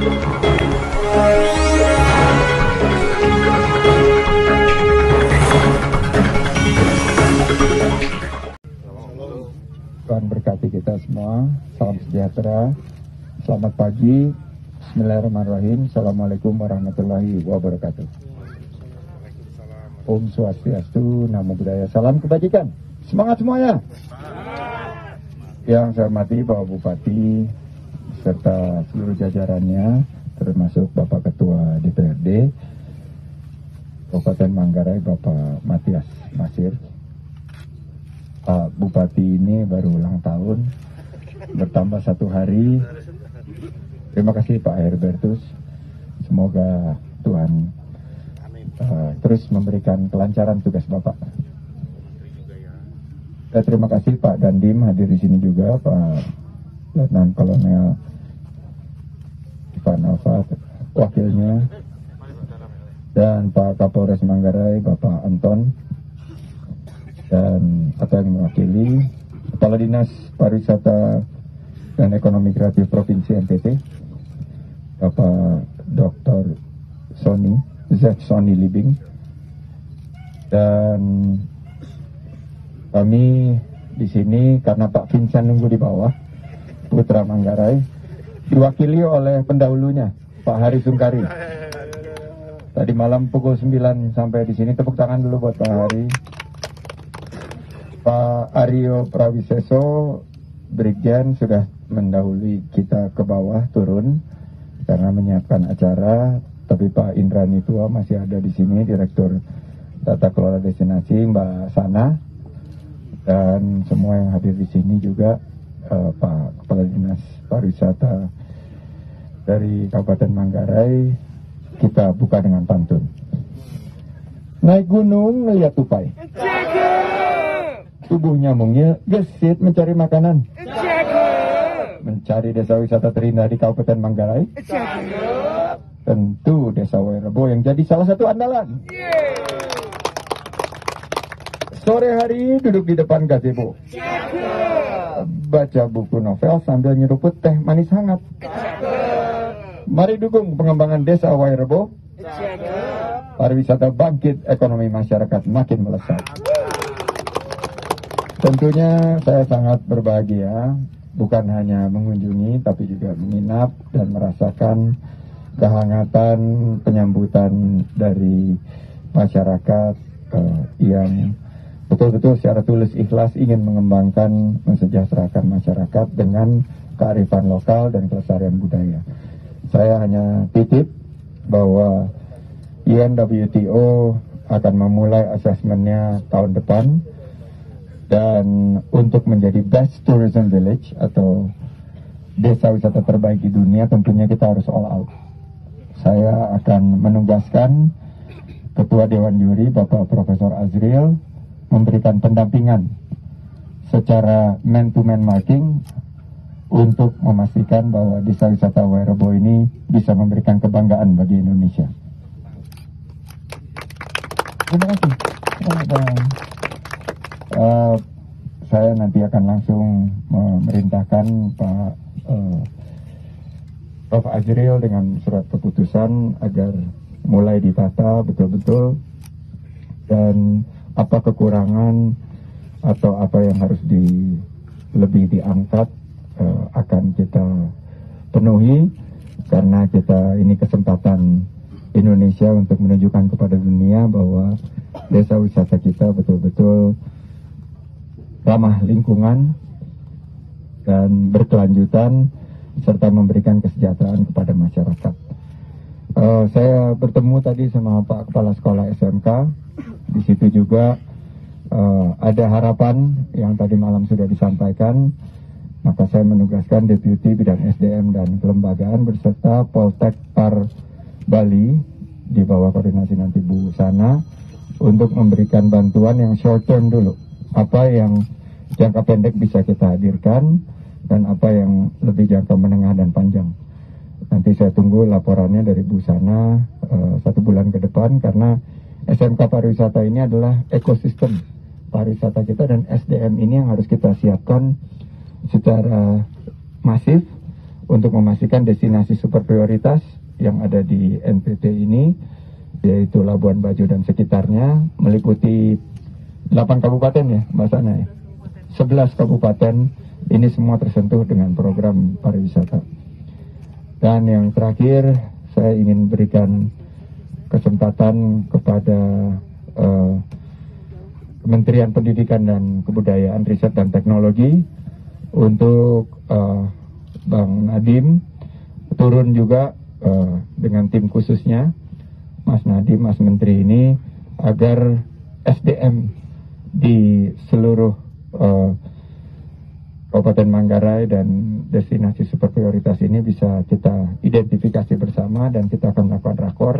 Tuhan berkati kita semua. Salam sejahtera. Selamat pagi. Bismillahirrahmanirrahim. Assalamualaikum warahmatullahi wabarakatuh. Om Swastiastu, Namo Buddhaya. Salam kebajikan. Semangat semuanya. Yang saya hormati Bapak Bupati serta seluruh jajarannya, termasuk Bapak Ketua DPRD Kabupaten Manggarai, Bapak Matias Masir. Pak Bupati ini baru ulang tahun, bertambah 1 hari. Terima kasih Pak Herbertus. Semoga Tuhan terus memberikan kelancaran tugas Bapak. Terima kasih Pak Dandim hadir di sini juga, Pak Letnan Kolonel Ivan Alfa wakilnya, dan Pak Kapolres Manggarai Bapak Anton, dan atau yang mewakili Kepala Dinas Pariwisata dan Ekonomi Kreatif Provinsi NTT Bapak Dr. Sony Libing, dan kami di sini karena Pak Vincent nunggu di bawah, Putra Manggarai, diwakili oleh pendahulunya Pak Hari Sungkari. Tadi malam pukul 9 sampai di sini. Tepuk tangan dulu buat Pak Hari. Pak Aryo Prawiseso Brigjen sudah mendahului kita ke bawah turun karena menyiapkan acara. Tapi Pak Indrani Tua masih ada di sini, Direktur Tata Kelola Destinasi, Mbak Sana, dan semua yang hadir di sini juga Pak Kepala Dinas Pariwisata dari Kabupaten Manggarai. Kita buka dengan pantun. Naik gunung ngeliat tupai, tubuhnya mungil, gesit mencari makanan, mencari desa wisata terindah di Kabupaten Manggarai. Tentu Desa Wairebo yang jadi salah satu andalan. Sore hari duduk di depan gazebo, baca buku novel sambil nyeruput teh manis hangat. Mari dukung pengembangan Desa Wairebo. Pariwisata bangkit, ekonomi masyarakat makin melesat. Tentunya saya sangat berbahagia, bukan hanya mengunjungi tapi juga menginap dan merasakan kehangatan penyambutan dari masyarakat yang betul-betul secara tulus ikhlas ingin mengembangkan, mensejahterakan masyarakat dengan kearifan lokal dan kelestarian budaya. Saya hanya titip bahwa UNWTO akan memulai asesmennya tahun depan, dan untuk menjadi Best Tourism Village atau desa wisata terbaik di dunia tentunya kita harus all out. Saya akan menugaskan Ketua Dewan Juri Bapak Profesor Azril memberikan pendampingan secara man-to-man marking untuk memastikan bahwa desa wisata Wairebo ini bisa memberikan kebanggaan bagi Indonesia. Terima kasih. Saya nanti akan langsung memerintahkan Pak Prof. Azril dengan surat keputusan agar mulai ditata betul-betul, dan apa kekurangan atau apa yang harus lebih diangkat akan kita penuhi, karena kita ini kesempatan Indonesia untuk menunjukkan kepada dunia bahwa desa wisata kita betul-betul ramah lingkungan dan berkelanjutan serta memberikan kesejahteraan kepada masyarakat. Saya bertemu tadi sama Pak Kepala Sekolah SMK. Di situ juga ada harapan yang tadi malam sudah disampaikan. Maka saya menugaskan Deputi Bidang SDM dan Kelembagaan beserta Poltek Par Bali di bawah koordinasi nanti Bu Sana untuk memberikan bantuan yang short term dulu. Apa yang jangka pendek bisa kita hadirkan dan apa yang lebih jangka menengah dan panjang. Nanti saya tunggu laporannya dari Bu Sana 1 bulan ke depan, karena SMK pariwisata ini adalah ekosistem pariwisata kita, dan SDM ini yang harus kita siapkan secara masif untuk memastikan destinasi super prioritas yang ada di NTT ini, yaitu Labuan Bajo dan sekitarnya, meliputi 8 kabupaten ya Mbak Sana ya. 11 kabupaten ini semua tersentuh dengan program pariwisata. Dan yang terakhir, saya ingin berikan kesempatan kepada Kementerian Pendidikan dan Kebudayaan, Riset dan Teknologi untuk Bang Nadiem turun juga dengan tim khususnya, Mas Nadiem, Mas Menteri ini, agar SDM di seluruh Kabupaten Manggarai dan destinasi super prioritas ini bisa kita identifikasi bersama, dan kita akan melakukan rakor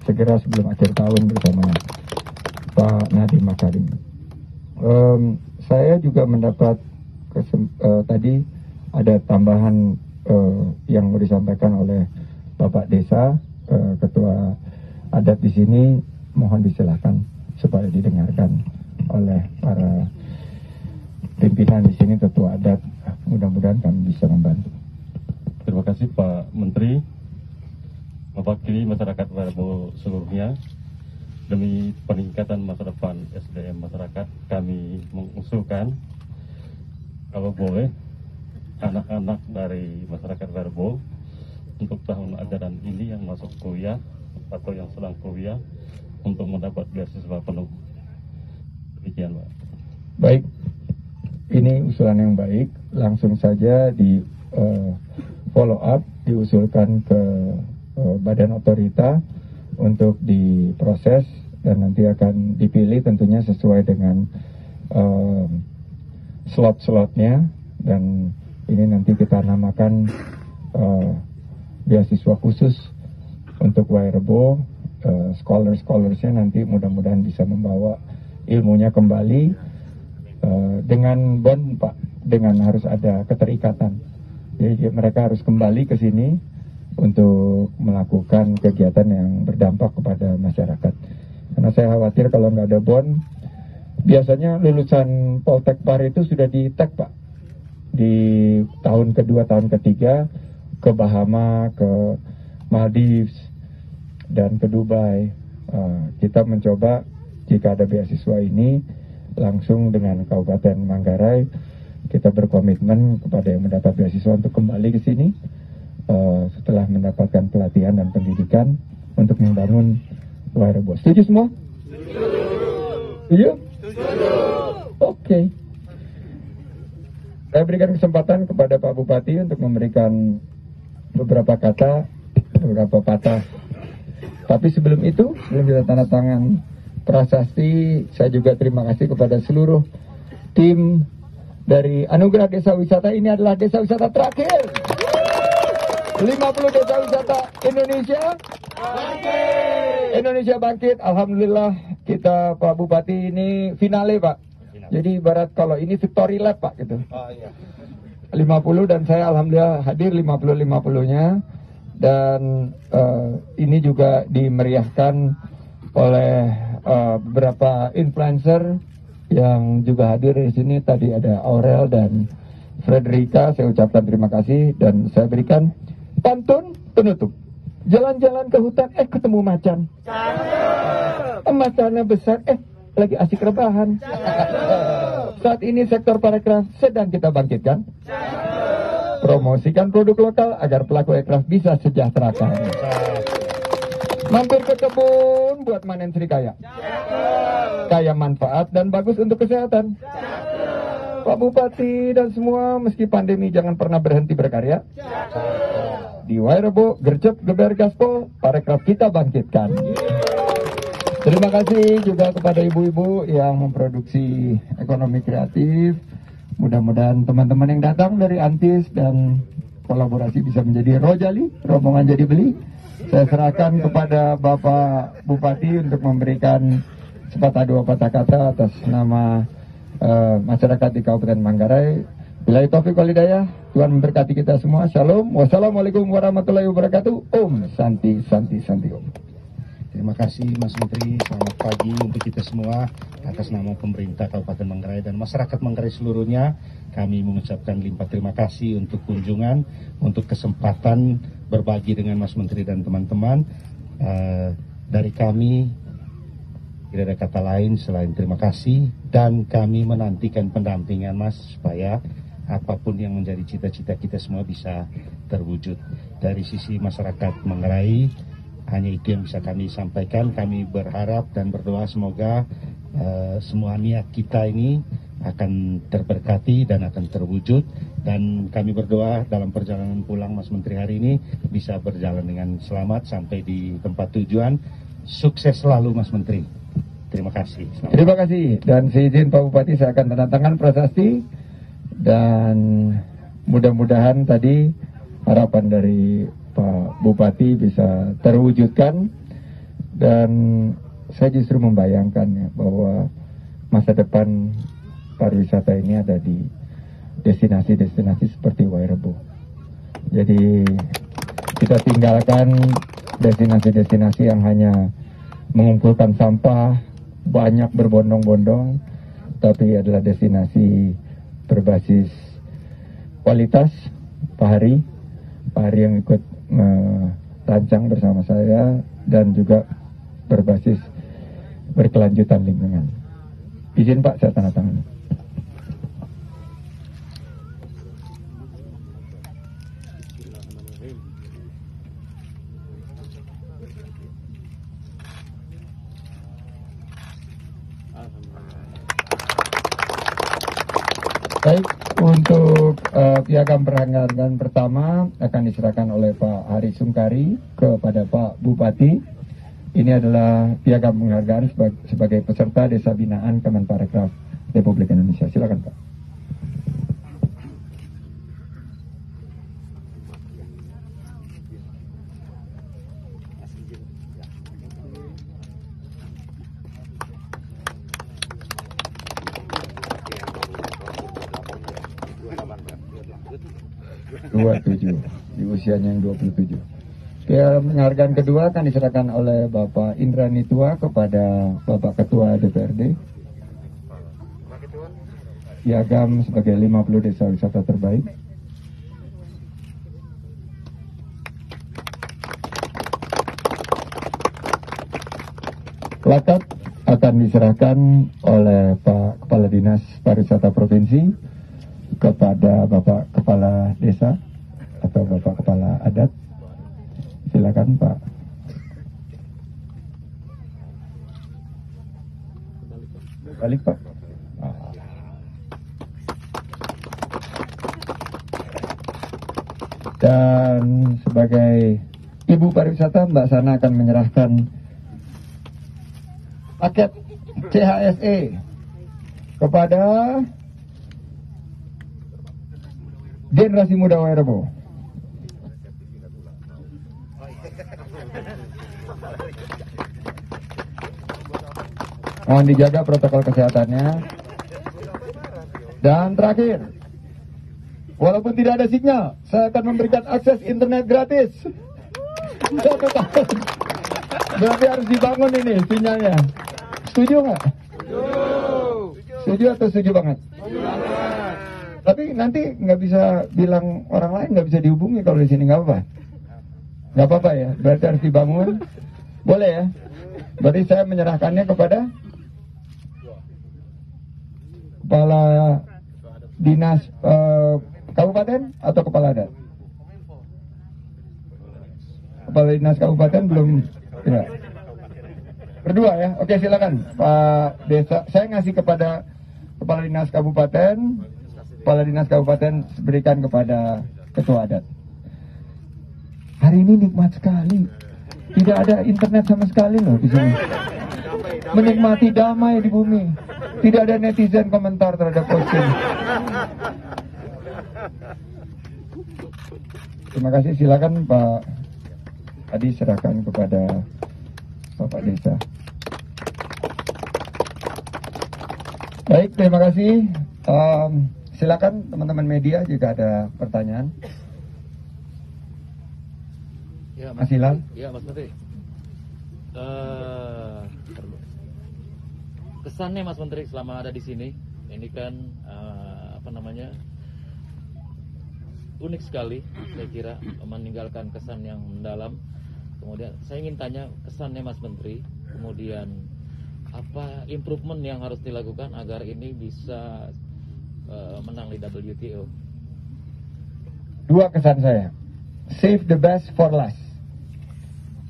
segera sebelum akhir tahun bersama Pak Nadiem Makarim. Saya juga mendapat tadi ada tambahan yang mau disampaikan oleh Bapak Desa, Ketua Adat di sini, mohon disilakan supaya didengarkan oleh para pimpinan di sini, Ketua Adat. Mudah-mudahan kami bisa membantu. Terima kasih Pak Menteri, mewakili masyarakat Werebo seluruhnya. Demi peningkatan masa depan SDM masyarakat, kami mengusulkan kalau boleh anak-anak dari masyarakat Werebo untuk tahun ajaran ini yang masuk kuliah atau yang sedang kuliah untuk mendapat beasiswa penuh. Demikian Pak. Baik, ini usulan yang baik. Langsung saja di follow up, diusulkan ke Badan Otorita untuk diproses, dan nanti akan dipilih tentunya sesuai dengan slot-slotnya, dan ini nanti kita namakan beasiswa khusus untuk Werebo. Scholar-scholarsnya nanti mudah-mudahan bisa membawa ilmunya kembali dengan bond Pak, dengan harus ada keterikatan. Jadi mereka harus kembali ke sini untuk melakukan kegiatan yang berdampak kepada masyarakat. Karena saya khawatir kalau nggak ada bond, biasanya lulusan Poltekpar itu sudah di-tag Pak, di tahun kedua, tahun ketiga ke Bahama, ke Maldives, dan ke Dubai. Kita mencoba jika ada beasiswa ini langsung dengan Kabupaten Manggarai, kita berkomitmen kepada yang mendapat beasiswa untuk kembali ke sini setelah mendapatkan pelatihan dan pendidikan untuk membangun Werebo. Setuju semua? Setuju? Oke. Saya berikan kesempatan kepada Pak Bupati untuk memberikan beberapa kata, beberapa patah. Tapi sebelum itu, sebelum kita tanda tangan prasasti, saya juga terima kasih kepada seluruh tim dari Anugerah Desa Wisata. Ini adalah desa wisata terakhir 50 desa wisata Indonesia bangkit. Indonesia bangkit. Alhamdulillah kita Pak Bupati ini finale Pak. Jadi ibarat kalau ini victory lap Pak gitu. 50 dan saya alhamdulillah hadir 50-50-nya. Dan ini juga dimeriahkan oleh beberapa influencer yang juga hadir di sini. Tadi ada Aurel dan Frederica, saya ucapkan terima kasih, dan saya berikan pantun penutup. Jalan-jalan ke hutan, ketemu macan. Macannya besar, lagi asik rebahan. Saat ini sektor parekraf sedang kita bangkitkan. Promosikan produk lokal agar pelaku aircraft bisa sejahterakan. Mampir ke kebun buat manen serikaya. Kaya manfaat dan bagus untuk kesehatan. Pak Bupati dan semua, meski pandemi jangan pernah berhenti berkarya. Di Werebo, gercep, geber, gaspol, parekraf kita bangkitkan. Terima kasih juga kepada ibu-ibu yang memproduksi ekonomi kreatif. Mudah-mudahan teman-teman yang datang dari Antis dan kolaborasi bisa menjadi rojali, rombongan jadi beli. Saya serahkan kepada Bapak Bupati untuk memberikan sepatah dua patah kata atas nama masyarakat di Kabupaten Manggarai. Billahi taufiq wal hidayah. Tuhan memberkati kita semua. Shalom. Wassalamualaikum warahmatullahi wabarakatuh. Om Santi Santi Santi Om. Terima kasih Mas Menteri, selamat pagi untuk kita semua. Atas nama pemerintah Kabupaten Manggarai dan masyarakat Manggarai seluruhnya, kami mengucapkan limpah terima kasih untuk kunjungan, untuk kesempatan berbagi dengan Mas Menteri dan teman-teman. Dari kami, tidak ada kata lain selain terima kasih, dan kami menantikan pendampingan Mas supaya apapun yang menjadi cita-cita kita semua bisa terwujud. Dari sisi masyarakat Manggarai, hanya itu yang bisa kami sampaikan. Kami berharap dan berdoa semoga semua niat kita ini akan terberkati dan akan terwujud. Dan kami berdoa dalam perjalanan pulang Mas Menteri hari ini bisa berjalan dengan selamat sampai di tempat tujuan. Sukses selalu Mas Menteri. Terima kasih. Terima kasih. Dan seizin Pak Bupati saya akan tanda tangan prasasti. Dan mudah-mudahan tadi harapan dari Pak Bupati bisa terwujudkan. Dan saya justru membayangkan ya bahwa masa depan pariwisata ini ada di destinasi-destinasi seperti Wairebo. Jadi kita tinggalkan destinasi-destinasi yang hanya mengumpulkan sampah, banyak berbondong-bondong, tapi adalah destinasi berbasis kualitas. Pak Hari yang ikut merancang bersama saya, dan juga berbasis berkelanjutan lingkungan. Izin Pak, saya tanda tangan. Baik, untuk piagam penghargaan pertama akan diserahkan oleh Pak Hari Sungkari kepada Pak Bupati. Ini adalah piagam penghargaan sebagai peserta Desa Binaan Kemenparekraf Republik Indonesia. Silakan Pak. Di usianya yang 27. Penghargaan kedua akan diserahkan oleh Bapak Indra Nitua kepada Bapak Ketua DPRD. Piagam sebagai 50 desa wisata terbaik. Plakat akan diserahkan oleh Pak Kepala Dinas Pariwisata Provinsi kepada Bapak Kepala Desa atau Bapak Kepala Adat. Silakan Pak. Balik Pak. Dan sebagai Ibu Pariwisata, Mbak Sana akan menyerahkan paket CHSE kepada Generasi Muda Wairebo. Mohon dijaga protokol kesehatannya. Dan terakhir, walaupun tidak ada sinyal, saya akan memberikan akses internet gratis 1 tahun. Berarti harus dibangun ini sinyalnya. Setuju nggak? Setuju atau setuju banget? Tapi nanti nggak bisa bilang orang lain nggak bisa dihubungi kalau di sini, nggak apa-apa. Nggak apa-apa ya. Berarti harus dibangun. Boleh ya. Berarti saya menyerahkannya kepada Kepala Dinas Kabupaten atau Kepala Adat? Kepala Dinas Kabupaten belum. Ya. Berdua ya. Oke, silakan Pak Desa. Saya ngasih kepada Kepala Dinas Kabupaten. Kepala Dinas Kabupaten berikan kepada Ketua Adat. Hari ini nikmat sekali. Tidak ada internet sama sekali loh di sini. Menikmati damai di bumi. Tidak ada netizen komentar terhadap posting. Terima kasih. Silakan Pak Adi, serahkan kepada Bapak Desa. Baik, terima kasih. Silakan teman-teman media jika ada pertanyaan. Ya, Mas Hilal. Ya, Mas Menteri. Kesannya Mas Menteri selama ada di sini, ini kan unik sekali, saya kira meninggalkan kesan yang mendalam. Kemudian saya ingin tanya kesannya Mas Menteri, kemudian apa improvement yang harus dilakukan agar ini bisa menang di WTO? Dua kesan saya, save the best for last.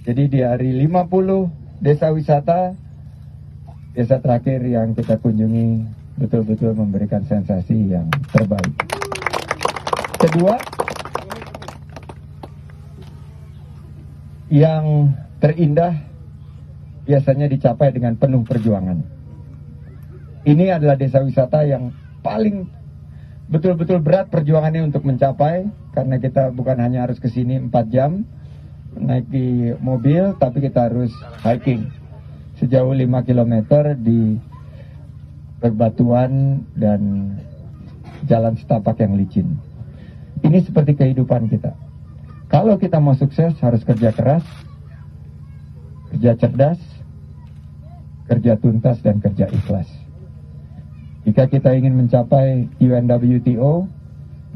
Jadi di hari 50 desa wisata, desa terakhir yang kita kunjungi betul-betul memberikan sensasi yang terbaik. Kedua, yang terindah biasanya dicapai dengan penuh perjuangan. Ini adalah desa wisata yang paling betul-betul berat perjuangannya untuk mencapai, karena kita bukan hanya harus ke sini 4 jam naik di mobil, tapi kita harus hiking sejauh 5 km di berbatuan dan jalan setapak yang licin. Ini seperti kehidupan kita. Kalau kita mau sukses harus kerja keras, kerja cerdas, kerja tuntas, dan kerja ikhlas. Jika kita ingin mencapai UNWTO,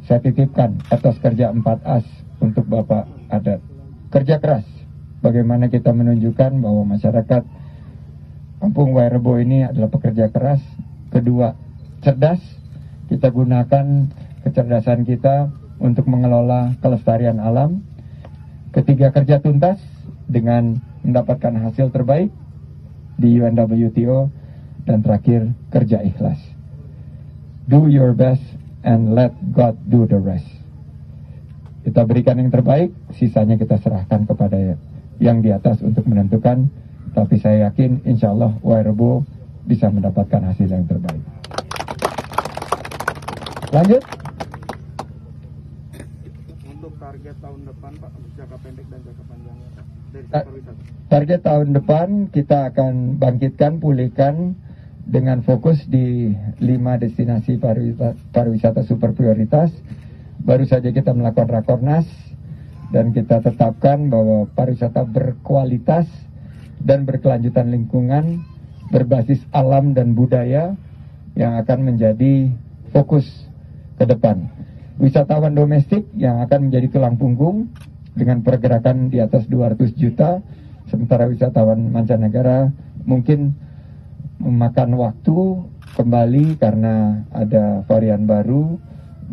saya titipkan etos kerja 4As untuk Bapak Adat. Kerja keras, bagaimana kita menunjukkan bahwa masyarakat Kampung Wairebo ini adalah pekerja keras. Kedua, cerdas, kita gunakan kecerdasan kita untuk mengelola kelestarian alam. Ketiga, kerja tuntas dengan mendapatkan hasil terbaik di UNWTO. Dan terakhir, kerja ikhlas. Do your best and let God do the rest. Kita berikan yang terbaik, sisanya kita serahkan kepada yang di atas untuk menentukan. Tapi saya yakin insya Allah Wairebo bisa mendapatkan hasil yang terbaik. Lanjut. Untuk target tahun depan Pak, jangka pendek dan jangka panjangnya Pak, dari pariwisata. Target tahun depan kita akan bangkitkan, pulihkan dengan fokus di 5 destinasi pariwisata super prioritas. Baru saja kita melakukan rakornas dan kita tetapkan bahwa pariwisata berkualitas dan berkelanjutan lingkungan, berbasis alam dan budaya yang akan menjadi fokus ke depan. Wisatawan domestik yang akan menjadi tulang punggung dengan pergerakan di atas 200 juta, sementara wisatawan mancanegara mungkin memakan waktu kembali karena ada varian baru,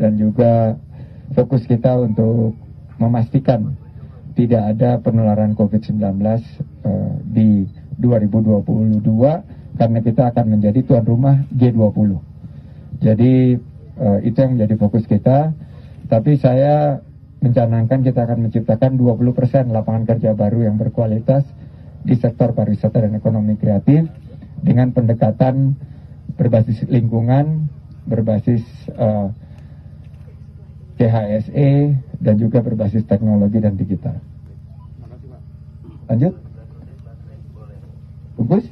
dan juga fokus kita untuk memastikan tidak ada penularan COVID-19 di 2022 karena kita akan menjadi tuan rumah G20. Jadi itu yang menjadi fokus kita. Tapi saya mencanangkan kita akan menciptakan 20% lapangan kerja baru yang berkualitas di sektor pariwisata dan ekonomi kreatif dengan pendekatan berbasis lingkungan, berbasis CHSE, dan juga berbasis teknologi dan digital. Terima kasih Pak. Lanjut. Bungkus.